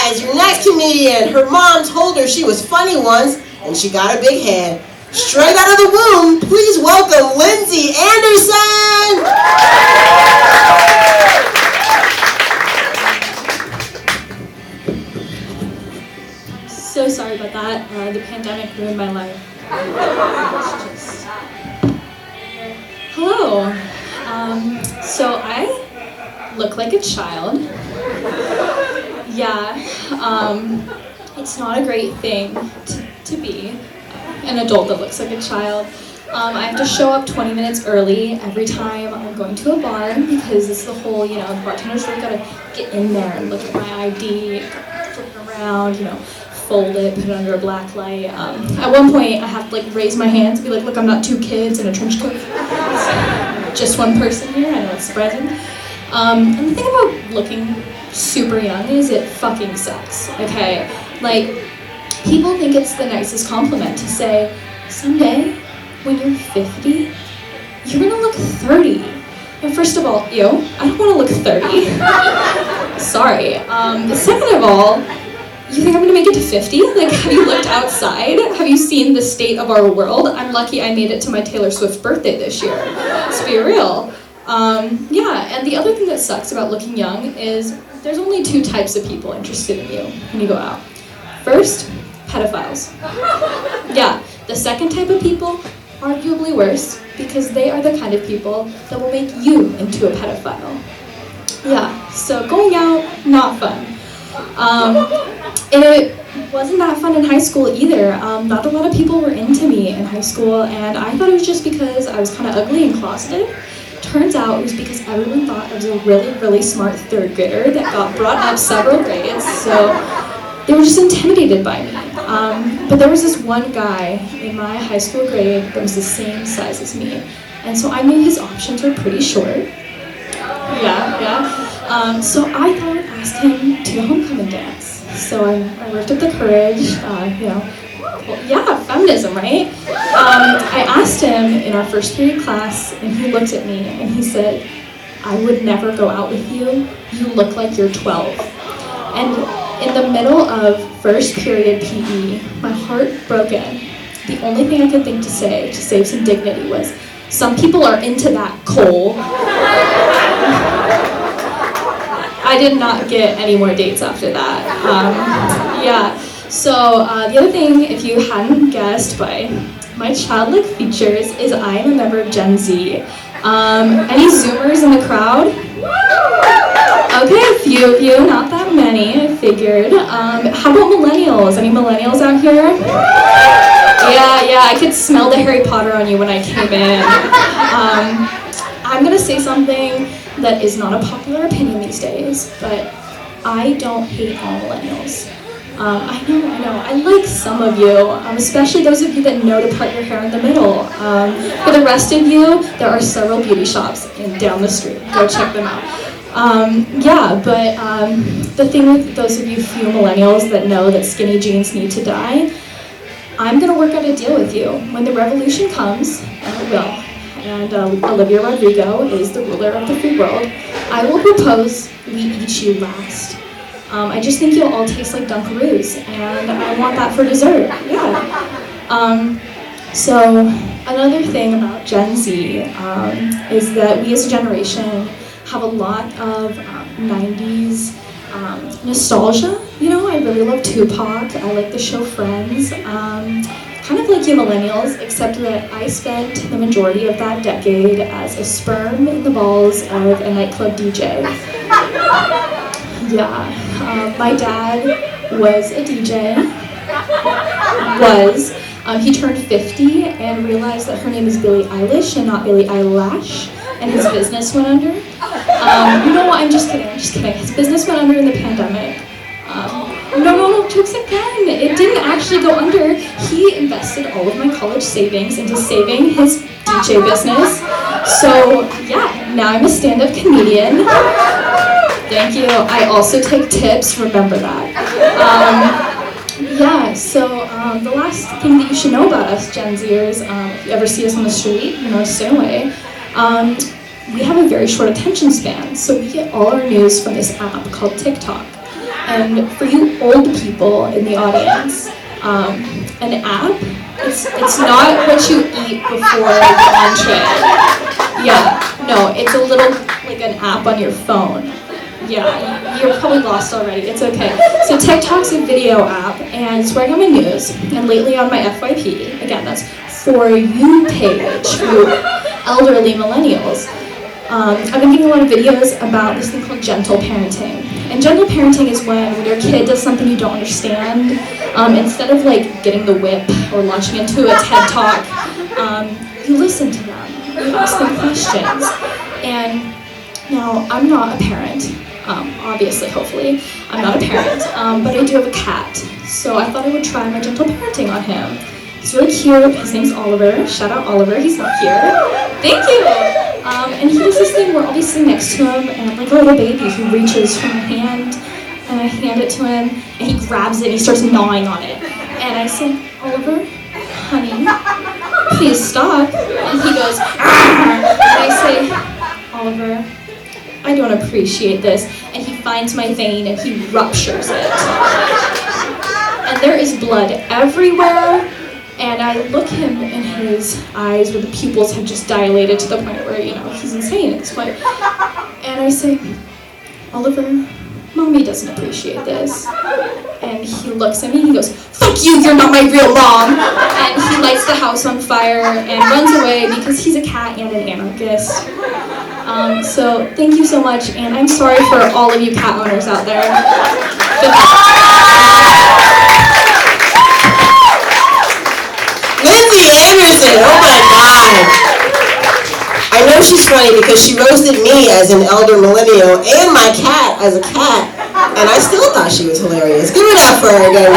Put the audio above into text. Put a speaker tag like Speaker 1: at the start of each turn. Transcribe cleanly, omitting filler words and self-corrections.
Speaker 1: guys, your next comedian. Her mom told her she was funny once, and she got a big head. Straight out of the womb, please welcome Lindsey Anderson!
Speaker 2: So sorry about that. The pandemic ruined my life. Hello. So I look like a child. Yeah. It's not a great thing to be an adult that looks like a child. I have to show up 20 minutes early every time I'm going to a bar because it's the whole, the bartender's really gotta get in there and look at my ID, flip it around, fold it, put it under a black light. At one point, I have to raise my hands and be like, look, I'm not two kids in a trench coat. Just one person here, I know it's surprising. And the thing about looking super young is it fucking sucks, okay? People think it's the nicest compliment to say, someday, when you're 50, you're gonna look 30. And first of all, I don't wanna look 30. Sorry. Second of all, you think I'm gonna make it to 50? Have you looked outside? Have you seen the state of our world? I'm lucky I made it to my Taylor Swift birthday this year. Let's be real. And the other thing that sucks about looking young is there's only two types of people interested in you when you go out. First, pedophiles. Yeah, the second type of people, arguably worse, because they are the kind of people that will make you into a pedophile. Yeah, so going out, not fun. It wasn't that fun in high school either. Not a lot of people were into me in high school, and I thought it was just because I was kind of ugly and closeted. Turns out it was because everyone thought I was a really, really smart third grader that got brought up several grades, so they were just intimidated by me. But there was this one guy in my high school grade that was the same size as me, and so I knew his options were pretty short. So I thought I'd ask him to the homecoming dance. So I worked up the courage, feminism, right? I asked him in our first period class, and he looked at me and he said, I would never go out with you. You look like you're 12. And in the middle of first period PE, my heart broken. The only thing I could think to say to save some dignity was, some people are into that, Cole. I did not get any more dates after that. So the other thing, if you hadn't guessed by my childlike features, is I am a member of Gen Z. Any Zoomers in the crowd? Okay, a few of you, not that many, I figured. How about millennials? Any millennials out here? Yeah, I could smell the Harry Potter on you when I came in. I'm gonna say something that is not a popular opinion these days, but I don't hate all millennials. I know, I like some of you, especially those of you that know to part your hair in the middle. For the rest of you, there are several beauty shops down the street. Go check them out. The thing with those of you few millennials that know that skinny jeans need to die, I'm gonna work out a deal with you. When the revolution comes, and it will, and Olivia Rodrigo is the ruler of the free world, I will propose we eat you last. I just think you'll all taste like Dunkaroos, and I want that for dessert, So another thing about Gen Z is that we as a generation have a lot of 90s nostalgia. I really love Tupac. I like the show Friends. Kind of like you millennials, except that I spent the majority of that decade as a sperm in the balls of a nightclub DJ. My dad was a DJ. He turned 50 and realized that her name is Billie Eilish and not Billie Eyelash, and his business went under. I'm just kidding. His business went under in the pandemic. No, jokes again. It didn't actually go under. He invested all of my college savings into saving his DJ business. So, now I'm a stand-up comedian. Thank you. I also take tips, remember that. The last thing that you should know about us Gen Zers, if you ever see us on the street, stay away. We have a very short attention span, so we get all our news from this app called TikTok. And for you old people in the audience, an app, it's not what you eat before the entree. Yeah, no, it's a little, like an app on your phone. Yeah, you're probably lost already, it's okay. So TikTok's a video app, and it's where I get my news. And lately on my FYP, again, that's For You page, for you elderly millennials, I've been getting a lot of videos about this thing called gentle parenting. And gentle parenting is when your kid does something you don't understand, instead of like getting the whip or launching into a TED Talk, you listen to them, you ask them questions. And now, I'm not a parent, obviously, hopefully, I'm not a parent, but I do have a cat, so I thought I would try my gentle parenting on him. He's really cute, his name's Oliver, shout out Oliver, he's not here, thank you! And he does this thing where I'll be sitting next to him, and like a little baby who reaches for my hand, and I hand it to him, and he grabs it, and he starts gnawing on it. And I say, Oliver, honey, please stop. And he goes, and I say, Oliver, I don't appreciate this. And he finds my vein, and he ruptures it. And there is blood everywhere. And I look him in his eyes where the pupils have just dilated to the point where, you know, he's insane at this point. And I say, Oliver, Mommy doesn't appreciate this. And he looks at me and he goes, fuck you, you're not my real mom! And he lights the house on fire and runs away because he's a cat and an anarchist. So thank you so much, and I'm sorry for all of you cat owners out there.
Speaker 1: Lindsey Anderson, oh my God. I know she's funny because she roasted me as an elder millennial and my cat as a cat, and I still thought she was hilarious. Give it up for her again.